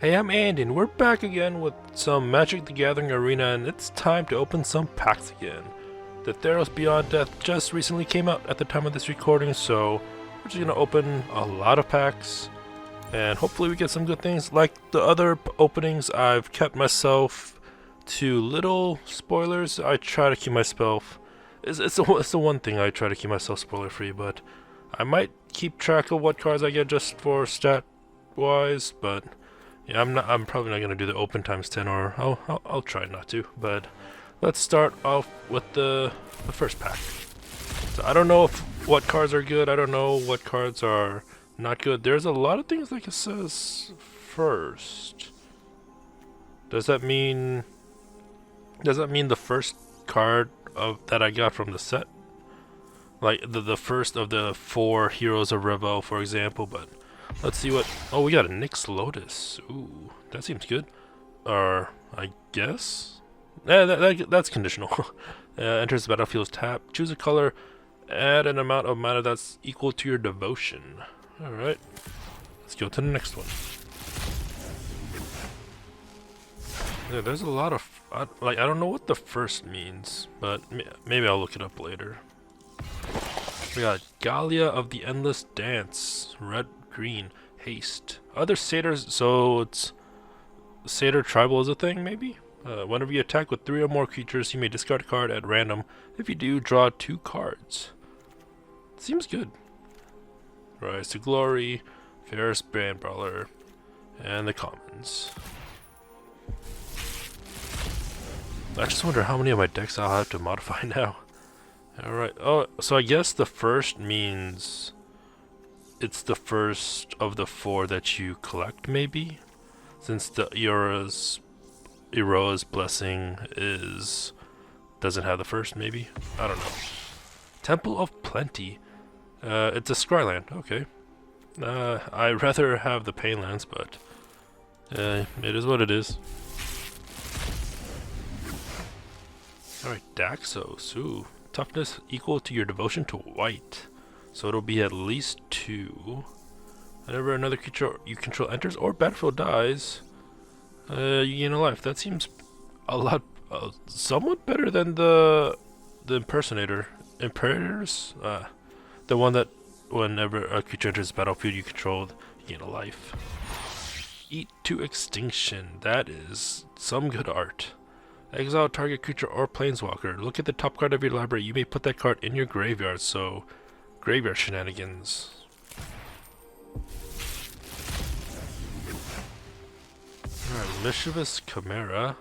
Hey, I'm Andy, and we're back again with some Magic the Gathering Arena, and it's time to open some packs again. The Theros Beyond Death just recently came out at the time of this recording, so we're just gonna open a lot of packs, and hopefully we get some good things. Like the other openings, I've kept myself to little spoilers. I try to keep myself. It's the one thing I try to keep myself spoiler free, but I might keep track of what cards I get just for stat wise, but. Yeah, I'm probably not gonna do the open times 10, or I'll try not to. But let's start off with the first pack. So I don't know what cards are good. I don't know what cards are not good. There's a lot of things like it says first. Does that mean the first card of that I got from the set? Like the first of the 4 Heroes of Revel, for example, but let's see what. Oh, we got a Nyx Lotus. Ooh, that seems good. Or I guess. That's conditional. Enters the battlefield tap. Choose a color. Add an amount of mana that's equal to your devotion. All right. Let's go to the next one. Yeah, there's a lot of I don't know what the first means, but maybe I'll look it up later. We got Galia of the Endless Dance. Red. Green, haste. Other satyrs, so it's satyr tribal is a thing, maybe? Whenever you attack with 3 or more creatures, you may discard a card at random. If you do, draw 2 cards. Seems good. Rise to Glory, Ferris Band Brawler, and the commons. I just wonder how many of my decks I'll have to modify now. Alright, oh, so I guess the first means it's the first of the 4 that you collect, maybe? Since the Eroa's Blessing doesn't have the first, maybe? I don't know. Temple of Plenty. It's a Scryland, okay. I'd rather have the Painlands, but it is what it is. Alright, Daxos. Ooh. Toughness equal to your devotion to white. So it'll be at least 2. Whenever another creature you control enters or battlefield dies, you gain a life. That seems a lot, somewhat better than the impersonator. Imperators? The one that whenever a creature enters the battlefield you control, you gain a life. Eat to Extinction. That is some good art. Exile target creature or planeswalker. Look at the top card of your library. You may put that card in your graveyard, so graveyard shenanigans. Alright, Mischievous Chimera.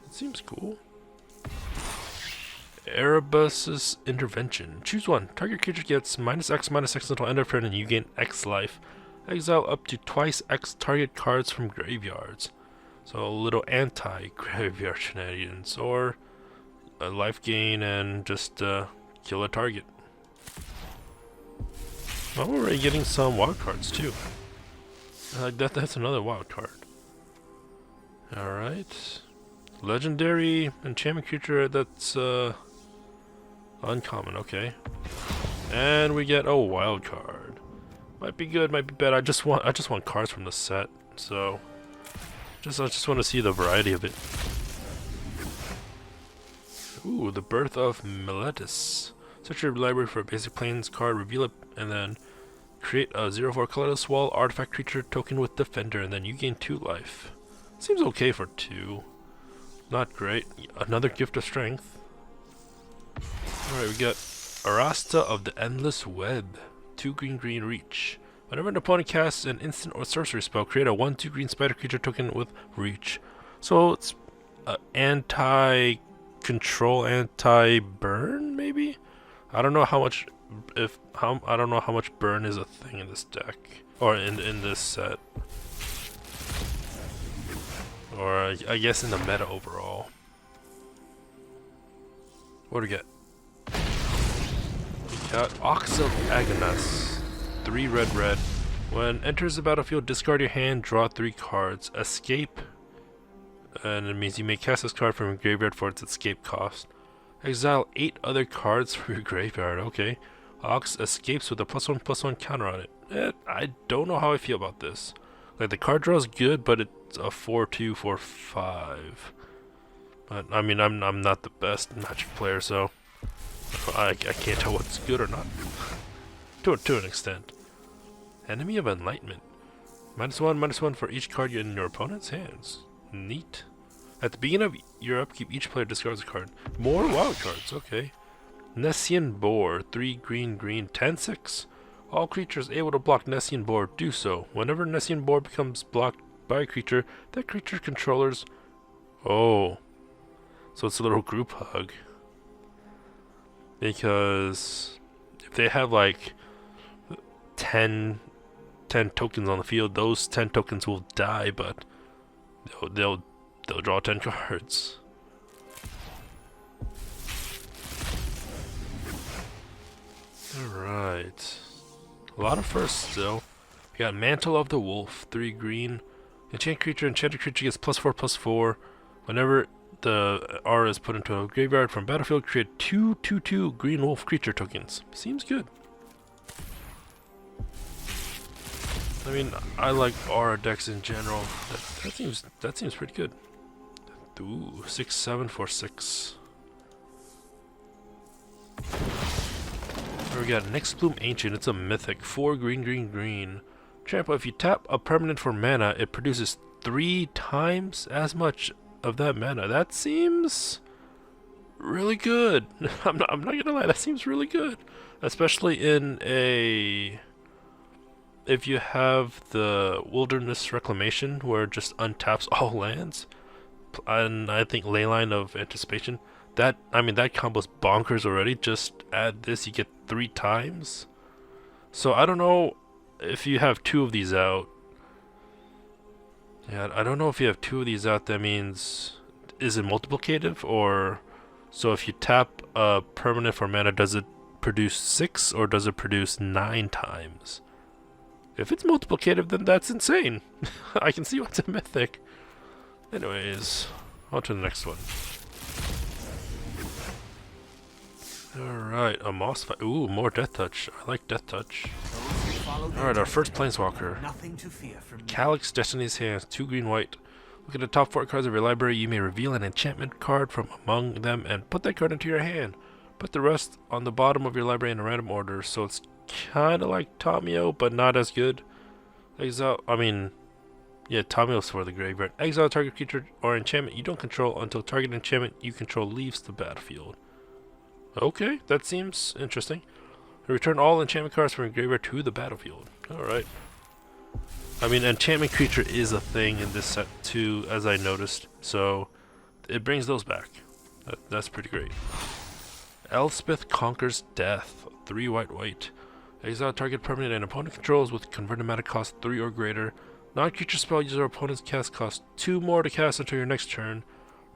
That seems cool. Erebus's Intervention. Choose one. Target creature gets -X until end of turn and you gain X life. Exile up to twice X target cards from graveyards. So a little anti-graveyard shenanigans. Or a life gain and just kill a target. Well, we're already getting some wild cards too. That's another wild card. Alright. Legendary enchantment creature that's uncommon, okay. And we get a wild card. Might be good, might be bad. I just want cards from the set, so I just want to see the variety of it. Ooh, the Birth of Meletis. Search your library for a basic plains card, reveal it, and then create a 0/4 colorless wall artifact creature token with Defender, and then you gain 2 life. Seems okay for 2. Not great. Another Gift of Strength. Alright, we got Arasta of the Endless Web. 2 green reach. Whenever an opponent casts an instant or sorcery spell, create a 1/2 green spider creature token with reach. So it's anti-control, anti-burn, maybe? I don't know how much I don't know how much burn is a thing in this deck or in this set, or I guess in the meta overall. What do we get? We got Ox of Agonas. 3 red. When enters the battlefield, discard your hand, draw 3 cards. Escape, and it means you may cast this card from your graveyard for its escape cost. Exile 8 other cards from your graveyard. Okay. Ox escapes with a +1/+1 counter on it. I don't know how I feel about this. Like, the card draw is good, but it's a 4-2, 4-5. But, I mean, I'm not the best Magic player, so I can't tell what's good or not. to an extent. Enemy of Enlightenment. -1/-1 for each card in your opponent's hands. Neat. At the beginning of your upkeep, each player discards a card. More wild cards, okay. Nessian Boar, 3 green, 10/6. All creatures able to block Nessian Boar do so. Whenever Nessian Boar becomes blocked by a creature, that creature's controllers... Oh. So it's a little group hug. Because if they have like 10 tokens on the field, those 10 tokens will die, but they'll draw 10 cards. Alright. A lot of firsts still. We got Mantle of the Wolf, 3 green. Enchanted creature gets +4/+4. Whenever the R is put into a graveyard from battlefield, create 2/2/2 green wolf creature tokens. Seems good. I mean, I like aura decks in general. That seems pretty good. Ooh, 6/7 for 6. Here we got Nyxbloom Ancient. It's a mythic. 4 green. Trample. If you tap a permanent for mana, it produces 3 times as much of that mana. That seems really good. I'm not gonna lie. That seems really good, especially in a... If you have the Wilderness Reclamation, where it just untaps all lands, and I think Leyline of Anticipation, that combo's bonkers already. Just add this, you get 3 times. So I don't know if you have 2 of these out. Yeah, I don't know if you have 2 of these out. That means, is it multiplicative, or so if you tap a permanent for mana, does it produce 6 or does it produce 9 times? If it's multiplicative, then that's insane. I can see what's a mythic. Anyways, on to the next one. Alright, a Moss Fight. Ooh, more Death Touch. I like Death Touch. Alright, our first Planeswalker. Calyx, Destiny's Hands, 2 green, white. Look at the top 4 cards of your library. You may reveal an enchantment card from among them and put that card into your hand. Put the rest on the bottom of your library in a random order. So it's kind of like Tamio, but not as good. Exile, yeah, Tamio's for the graveyard. Exile target creature or enchantment you don't control until target enchantment you control leaves the battlefield. Okay, that seems interesting. Return all enchantment cards from your graveyard to the battlefield. Alright. Enchantment creature is a thing in this set too, as I noticed. So, it brings those back. That's pretty great. Elspeth Conquers Death. 3 white. Exile target permanent and opponent controls with converted mana cost 3 or greater. Non-creature spell user opponent's cast cost 2 more to cast until your next turn.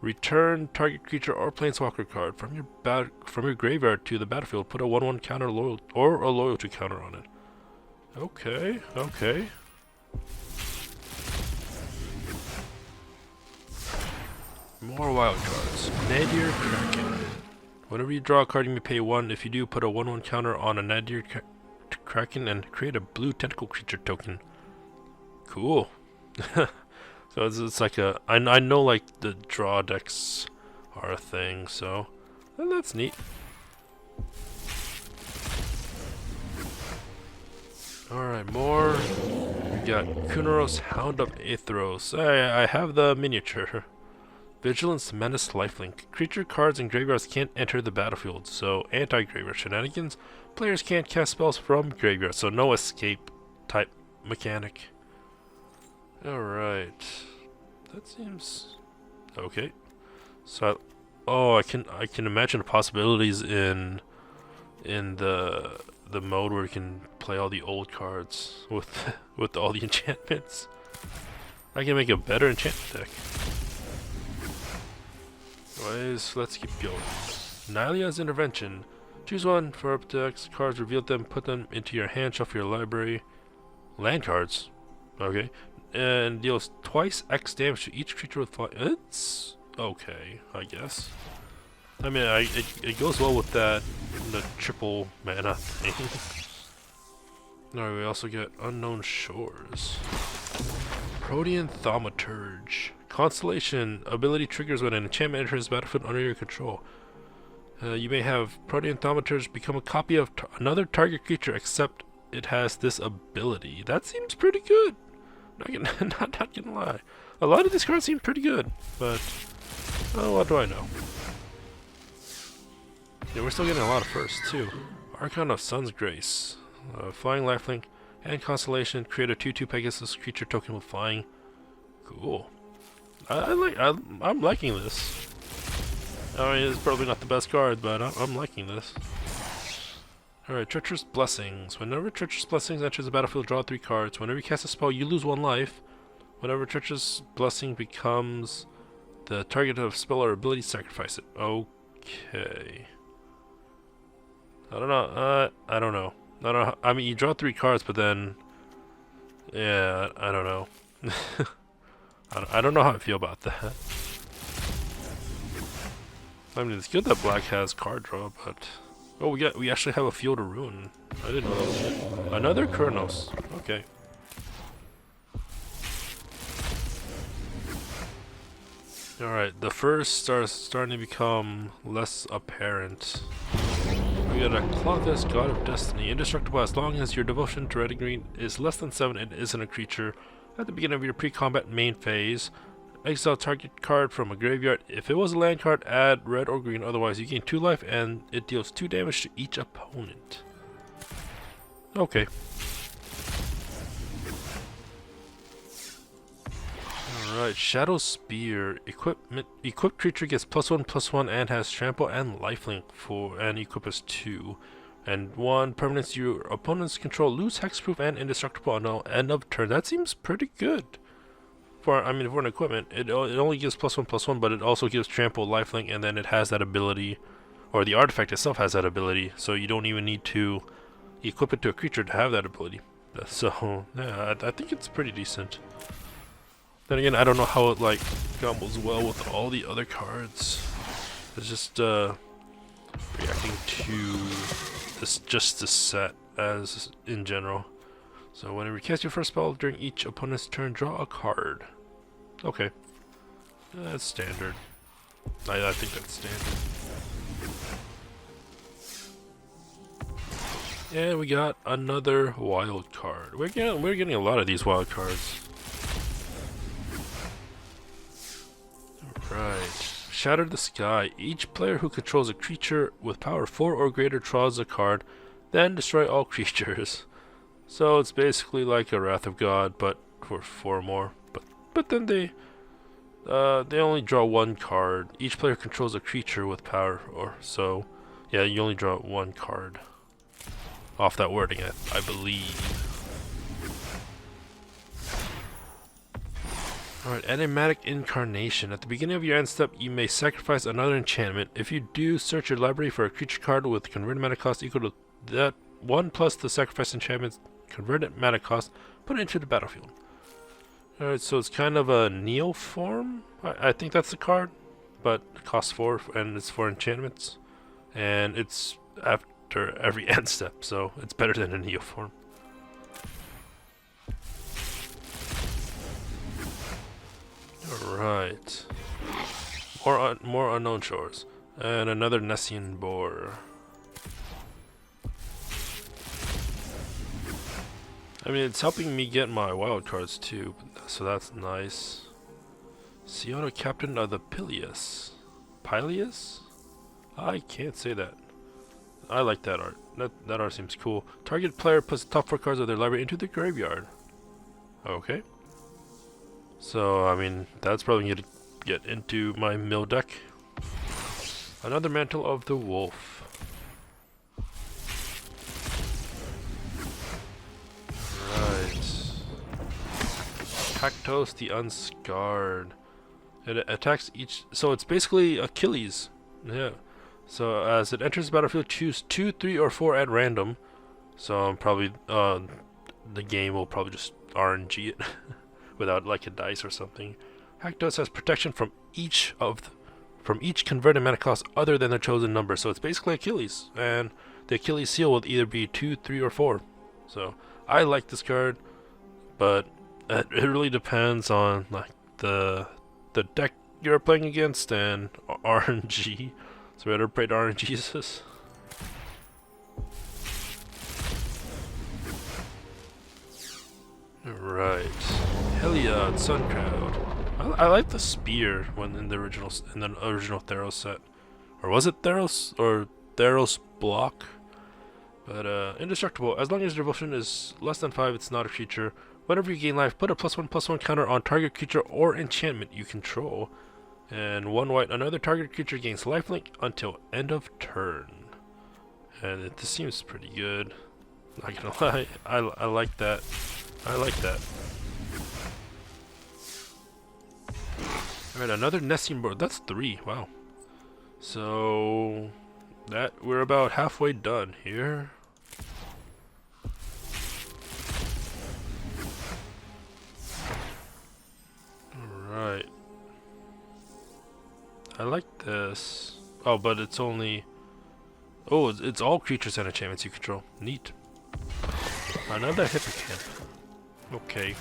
Return target creature or planeswalker card from your graveyard to the battlefield. Put a 1/1 counter or a loyalty counter on it. Okay. More wild cards. Nadir Kraken. Whenever you draw a card, you may pay 1. If you do, put a 1/1 counter on a Nadir Kraken and create a blue tentacle creature token. Cool. So it's like a... I know like the draw decks are a thing, so that's neat. Alright, more. We got Kunoros, Hound of Aetheros. I have the miniature. Vigilance, Menace, Lifelink. Creature cards and graveyards can't enter the battlefield, so anti-graveyard shenanigans. Players can't cast spells from graveyards, so no escape type mechanic. Alright. That seems okay. So I can imagine the possibilities in the mode where you can play all the old cards with all the enchantments. I can make a better enchantment deck. Anyways, let's keep going. Nylia's Intervention. Choose one for up to X cards, reveal them, put them into your hand, shuffle your library. Land cards. Okay. And deals twice X damage to each creature with fly. It's okay, I guess. It goes well with the triple mana thing. Alright, we also get Unknown Shores. Protean Thaumaturge. Constellation. Ability triggers when an enchantment enters the battlefield under your control. You may have Protean Thaumaturge become a copy of another target creature except it has this ability. That seems pretty good. Not gonna lie. A lot of these cards seem pretty good, but what do I know? Yeah, we're still getting a lot of firsts too. Archon of Sun's Grace. Flying lifelink and Constellation. Create a 2/2 Pegasus creature token with flying. Cool. I'm liking this. I mean, it's probably not the best card, but I'm liking this. Alright, Treacherous Blessings. Whenever Treacherous Blessings enters the battlefield, draw 3 cards. Whenever you cast a spell, you lose 1 life. Whenever Treacherous Blessing becomes the target of a spell or ability, sacrifice it. Okay. I don't know. I don't know. I mean, you draw 3 cards, but then... Yeah, I don't know. I don't know how I feel about that. I mean, it's good that black has card draw, but... Oh, we actually have a Field of Ruin. I didn't know that. Another Kurnos. Okay. Alright, the first starts starting to become less apparent. We got a Clovis, God of Destiny. Indestructible as long as your devotion to red and green is less than 7 and isn't a creature. At the beginning of your pre-combat main phase, exile target card from a graveyard. If it was a land card, add red or green. Otherwise, you gain 2 life and it deals 2 damage to each opponent. Okay. Alright, Shadow Spear. Equipped creature gets +1/+1 and has trample and lifelink and equip as 2. And 1 permanents your opponents control lose hexproof and indestructible until end of turn. That seems pretty good. For an equipment, it only gives +1/+1, but it also gives trample, lifelink, and then it has that ability, or the artifact itself has that ability. So you don't even need to equip it to a creature to have that ability. So yeah, I think it's pretty decent. Then again, I don't know how it like combos well with all the other cards. It's just reacting to this set as in general. So whenever you cast your first spell during each opponent's turn, draw a card. Okay. That's standard. I think that's standard. And we got another wild card. We're getting a lot of these wild cards. Alright. Shatter the Sky. Each player who controls a creature with power 4 or greater draws a card, then destroy all creatures. So it's basically like a Wrath of God, but for 4 more. But then they only draw 1 card. Each player controls a creature with power, or so. Yeah, you only draw 1 card. Off that wording, I believe. Alright, Enigmatic Incarnation. At the beginning of your end step, you may sacrifice another enchantment. If you do, search your library for a creature card with converted mana cost equal to that 1 plus the sacrifice enchantment's converted mana cost, put it into the battlefield. Alright, so it's kind of a Neo form. I think that's the card, but it costs 4 and it's 4 enchantments. And it's after every end step, so it's better than a Neo form. Alright. More Unknown Shores. And another Nessian Boar. I mean, it's helping me get my wild cards too, so that's nice. Siona, Captain of the Pilius. Pilius? I can't say that. I like that art. That art seems cool. Target player puts the top 4 cards of their library into the graveyard. Okay. So, I mean, that's probably going to get into my mill deck. Another Mantle of the Wolf. Cactos the Unscarred. It attacks each... So it's basically Achilles. Yeah. So as it enters the battlefield, choose 2, 3, or 4 at random. So probably... the game will probably just RNG it. Without like a dice or something. Cactos has protection from each converted mana cost other than the chosen number. So it's basically Achilles. And the Achilles seal will either be 2, 3, or 4. So I like this card. But... it really depends on like the deck you're playing against and RNG. So we better pray to RNGesus. Right, Heliod, Suncloud. I like the spear when in the original Theros set, or was it Theros or Theros block? But indestructible. As long as your devotion is less than 5, it's not a creature. Whenever you gain life, put a +1/+1 counter on target creature or enchantment you control. And 1 white, another target creature gains lifelink until end of turn. And this seems pretty good. Not gonna lie, I like that. I like that. Alright, another nesting board. That's 3. Wow. So that we're about halfway done here. Alright. I like this. Oh, but it's only... Oh, it's all creatures and enchantments you control. Neat. Another hippocamp. Okay.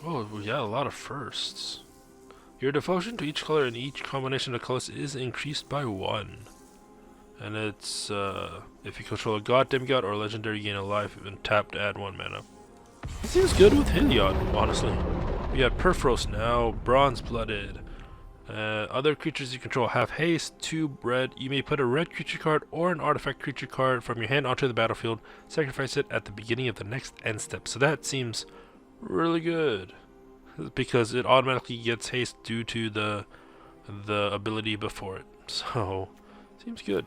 Oh, yeah, a lot of firsts. Your devotion to each color in each combination of colors is increased by 1. And it's, if you control a god, demigod, or legendary, gain a life, and tap to add 1 mana. It seems good with Heliod, honestly. We got Perforos now, Bronze-Blooded. Other creatures you control have haste, 2 red. You may put a red creature card or an artifact creature card from your hand onto the battlefield. Sacrifice it at the beginning of the next end step. So that seems really good, because it automatically gets haste due to the ability before it. So seems good.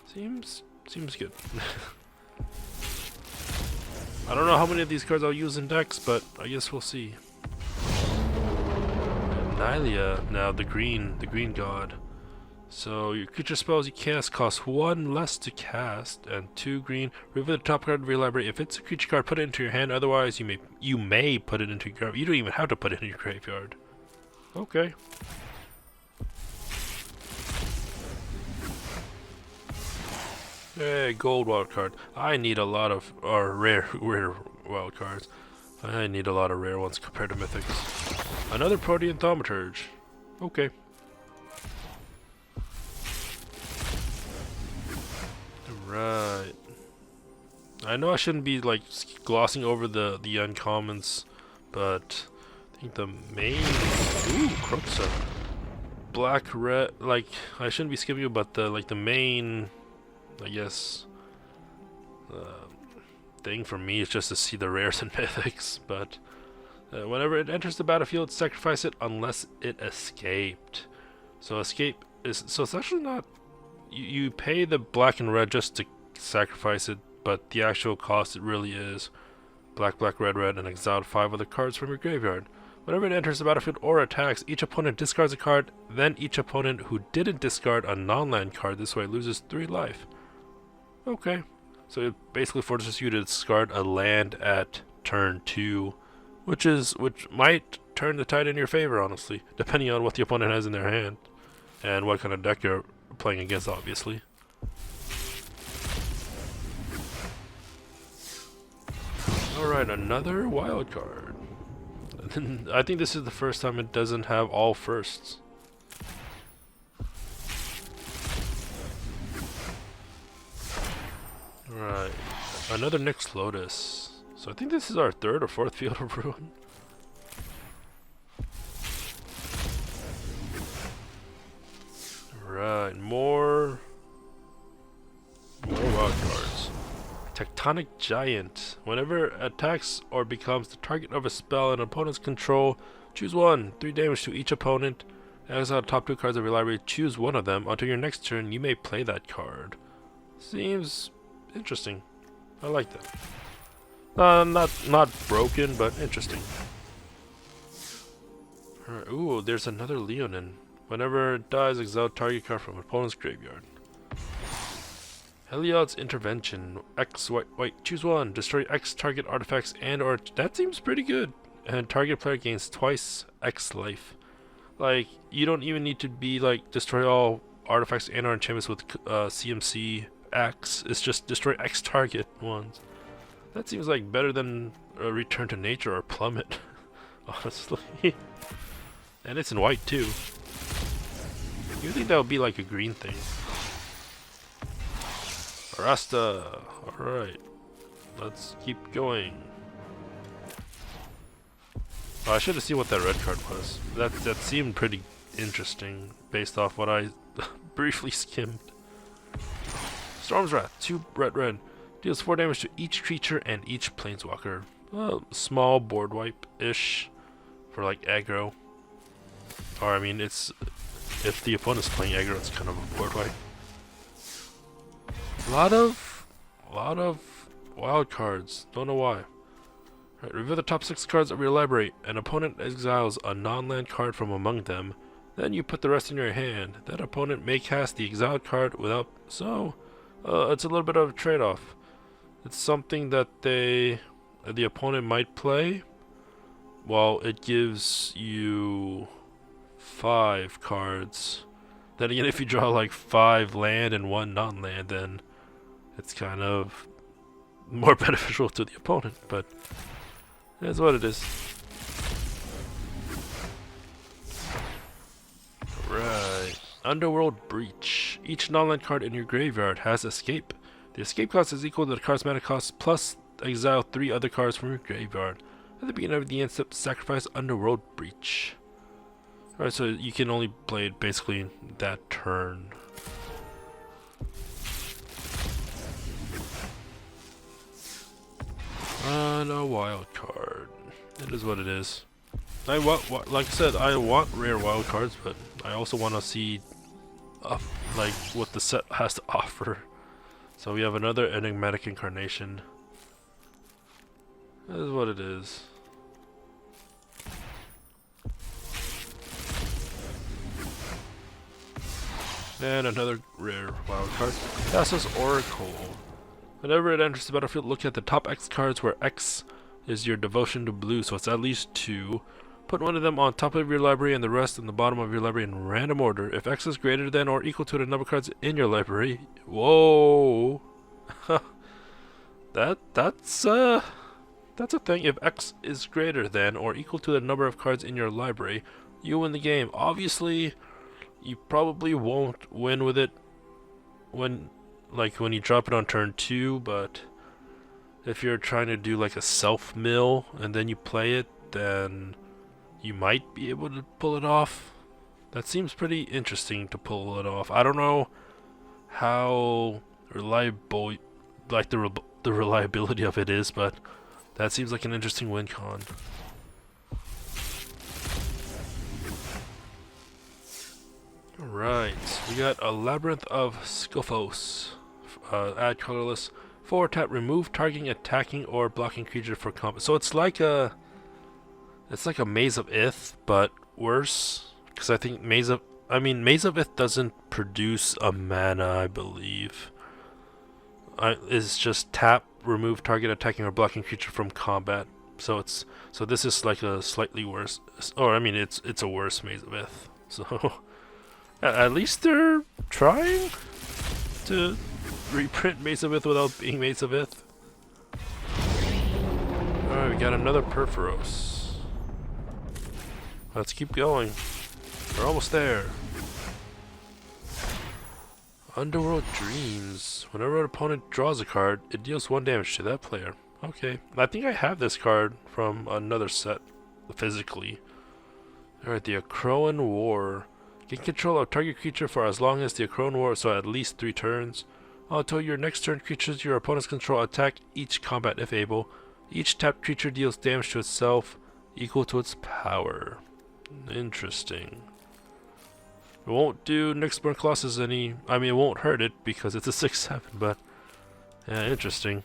Seems good. I don't know how many of these cards I'll use in decks, but I guess we'll see. Nylia, now the green god. So your creature spells you cast cost 1 less to cast and 2 green. Remove the top card of your library. If it's a creature card, put it into your hand. Otherwise, you may put it into your graveyard. You don't even have to put it in your graveyard. Okay. Hey, gold wild card. I need a lot of rare wild cards. I need a lot of rare ones compared to mythics. Another Protean Thaumaturge. Okay. Right. I know I shouldn't be like glossing over the uncommons, but I think the main Croxa. Black, red, like I shouldn't be skipping it, but the main, I guess, thing for me is just to see the rares and mythics. But whenever it enters the battlefield, sacrifice it unless it escaped. So escape is, so it's actually not, you pay the black and red just to sacrifice it, but the actual cost it really is black, red, and exile 5 other cards from your graveyard. Whenever it enters the battlefield or attacks, each opponent discards a card, then each opponent who didn't discard a non-land card this way loses 3 life. Okay. So it basically forces you to discard a land at turn 2, which might turn the tide in your favor, honestly, depending on what the opponent has in their hand and what kind of deck you're playing against, obviously. Alright, another wild card. I think this is the first time it doesn't have all firsts. Right, another Nyx Lotus. So I think this is our 3rd or 4th Field of Ruin. Right, more wild cards. Tectonic Giant. Whenever attacks or becomes the target of a spell an opponent's control, choose 1. 3 damage to each opponent. Exile the top 2 cards of your library. Choose 1 of them. Until your next turn, you may play that card. Seems interesting. I like that. Not broken, but interesting. Alright, ooh, there's another Leonin. Whenever it dies, exile target card from opponent's graveyard. Heliod's Intervention. X white. Choose 1. Destroy X target artifacts and or... That seems pretty good. And target player gains twice X life. Like, you don't even need to be like destroy all artifacts and or enchantments with CMC X. It's just destroy X target ones. That seems like better than a Return to Nature or Plummet, honestly. And it's in white too. You think that would be like a green thing? Rasta. Alright. Let's keep going. Oh, I should have seen what that red card was. That seemed pretty interesting based off what I briefly skimmed. Storm's Wrath, 2 red. Deals 4 damage to each creature and each planeswalker. Small board wipe-ish for like aggro. Or I mean, it's if the opponent's playing aggro, it's kind of a board wipe. A lot of wild cards. Don't know why. Right, reveal the top 6 cards of your library. An opponent exiles a non-land card from among them. Then you put the rest in your hand. That opponent may cast the exiled card without. So, it's a little bit of a trade-off. It's something that the opponent might play, while it gives you 5 cards. Then again, if you draw like 5 land and 1 non-land, then it's kind of more beneficial to the opponent, but that's what it is. Right. Underworld Breach. Each non-land card in your graveyard has escape. The escape cost is equal to the card's mana cost plus exile 3 other cards from your graveyard. At the beginning of the end step, sacrifice Underworld Breach. Alright, so you can only play it basically that turn. And a wild card. It is what it is. Like I said, I want rare wild cards, but I also want to see like what the set has to offer. So we have another enigmatic incarnation. That is what it is. And another rare wild card. Thassa's Oracle. Whenever it enters the battlefield, look at the top X cards where X is your devotion to blue, so it's at least 2. Put one of them on top of your library and the rest on the bottom of your library in random order. If X is greater than or equal to the number of cards in your library, whoa, that's a thing. If X is greater than or equal to the number of cards in your library, you win the game. Obviously, you probably won't win with it when you drop it on turn 2, but if you're trying to do like a self mill and then you play it, then you might be able to pull it off. That seems pretty interesting to pull it off. I don't know how reliable, like the reliability of it is, but that seems like an interesting win con. Alright, we got a Labyrinth of Scophos. Add colorless. 4 tap, remove targeting, attacking, or blocking creature for combat. So it's like a Maze of Ith, but worse. Because I think Maze of Ith doesn't produce a mana, I believe. It's just tap, remove target, attacking, or blocking creature from combat. So this is like a slightly worse, or I mean it's a worse Maze of Ith. So at least they're trying to reprint Maze of Ith without being Maze of Ith. Alright, we got another Perforos. Let's keep going. We're almost there. Underworld Dreams. Whenever an opponent draws a card, it deals 1 damage to that player. Okay. I think I have this card from another set, physically. Alright, the Akroan War. Gain control of target creature for as long as the Akroan War, so at least 3 turns. Until your next turn, creatures your opponents control attack each combat if able. Each tapped creature deals damage to itself equal to its power. Interesting. It won't do Nyxborn Colossus any. I mean, it won't hurt it because it's a 6/7, but yeah, interesting.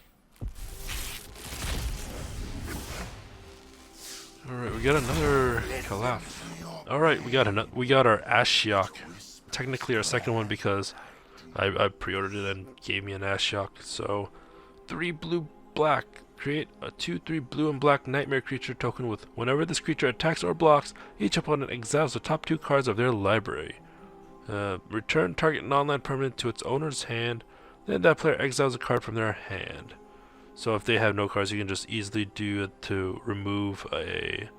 Alright, we got another Calaf. Alright, we got our Ashiok. Technically our second one because I pre-ordered it and gave me an Ashiok. So 3 blue black. Create a 2/3 blue and black nightmare creature token with whenever this creature attacks or blocks, each opponent exiles the top 2 cards of their library. Return target non-land permanent to its owner's hand, then that player exiles a card from their hand. So if they have no cards, you can just easily do it to remove a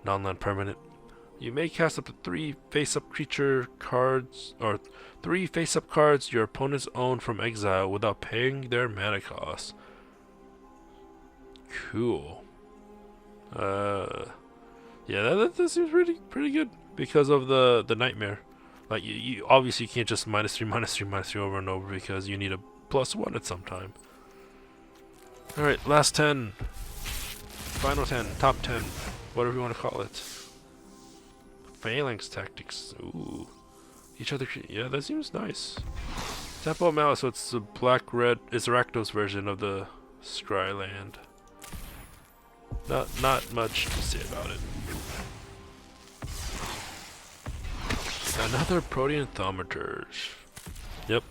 non-land permanent. You may cast up to 3 face-up creature cards, or 3 face-up cards your opponents own from exile without paying their mana cost. Cool. Yeah, that seems pretty good because of the nightmare. Like you obviously can't just -3/-3/-3 over and over because you need a +1 at some time. All right, last 10, final 10, top 10, whatever you want to call it. Phalanx tactics. Ooh, each other. Yeah, that seems nice. Tempo Malice, so it's the black-red. It's Rakdos version of the Scryland. Not much to say about it. Another Protean Thaumaturge. Yep.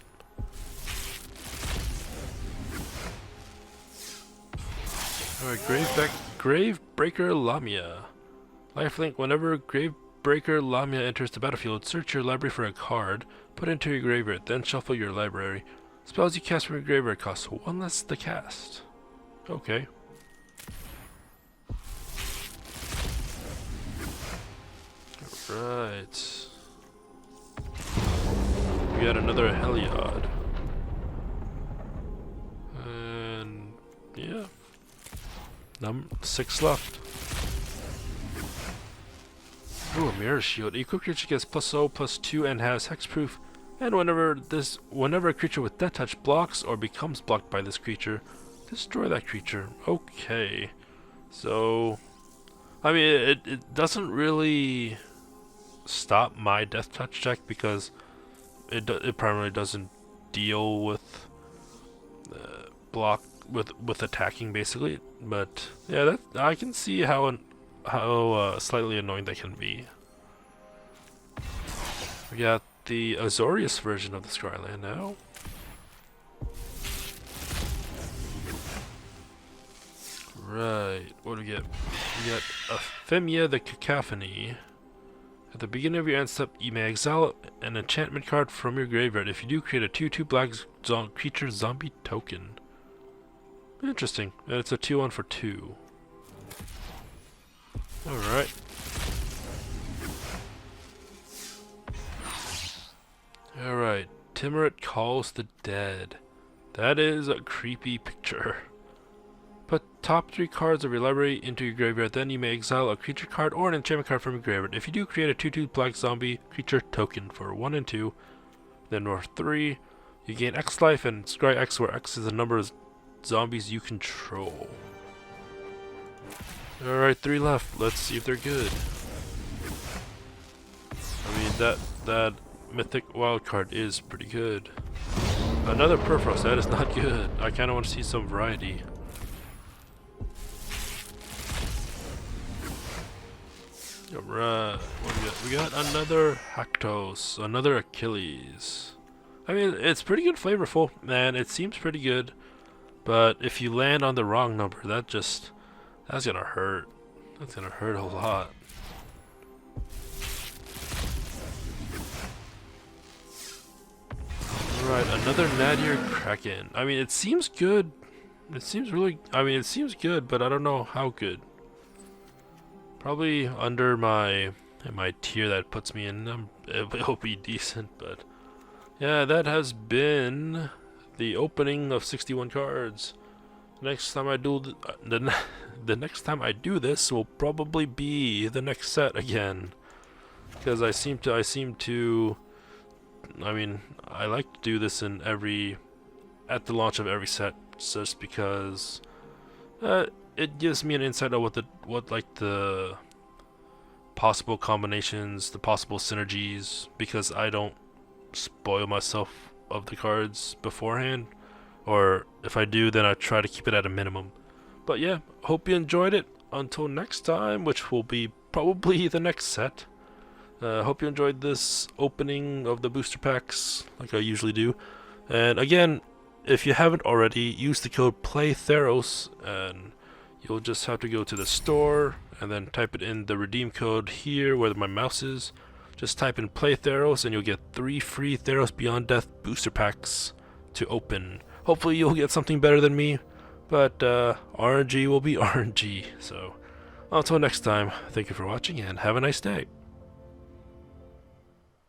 Alright, Gravebreaker Lamia. Lifelink, whenever Gravebreaker Lamia enters the battlefield, search your library for a card, put it into your graveyard, then shuffle your library. Spells you cast from your graveyard cost 1 less to cast. Okay. Right. We got another Heliod. And yeah. 6 left. Ooh, a Mirror Shield. Equip creature gets +0/+2 and has hexproof. And whenever a creature with Death Touch blocks or becomes blocked by this creature, destroy that creature. Okay. So, I mean, it doesn't really stop my Death Touch deck because it primarily doesn't deal with with attacking basically. But yeah, that I can see how slightly annoying that can be. We got the Azorius version of the Scryland now. Right, what do we get? We got Ephemia the Cacophony. At the beginning of your end step, you may exile an enchantment card from your graveyard. If you do, create a 2/2 black creature zombie token. Interesting. And it's a 2/1 for 2. Alright. Alright. Timurit Calls the Dead. That is a creepy picture. Put top 3 cards of your library into your graveyard, then you may exile a creature card or an enchantment card from your graveyard. If you do, create a 2/2 black zombie creature token for 1 and 2. Then for 3, you gain X life and scry X, where X is the number of zombies you control. Alright, 3 left. Let's see if they're good. I mean, that mythic wildcard is pretty good. Another Perforos, that is not good. I kind of want to see some variety. Alright, what do we got? We got another Haktos, another Achilles. I mean, it's pretty good flavorful, and it seems pretty good. But if you land on the wrong number, that's gonna hurt. That's gonna hurt a lot. Alright, another Nadir Kraken. I mean, it seems good. It seems good, but I don't know how good. Probably under my tier that puts me in. It'll be decent, but yeah, that has been the opening of 61 cards. Next time I do the next time I do this will probably be the next set again, because I mean, I like to do this at the launch of every set, just because it gives me an insight of what the possible combinations, the possible synergies, because I don't spoil myself of the cards beforehand, or if I do, then I try to keep it at a minimum. But yeah, hope you enjoyed it. Until next time, which will be probably the next set. Hope you enjoyed this opening of the booster packs, like I usually do. And again, if you haven't already, use the code PLAYTHEROS, and you'll just have to go to the store and then type it in the redeem code here where my mouse is. Just type in PLAYTHEROS and you'll get 3 free Theros Beyond Death booster packs to open. Hopefully you'll get something better than me, But RNG will be RNG. So until next time, thank you for watching and have a nice day.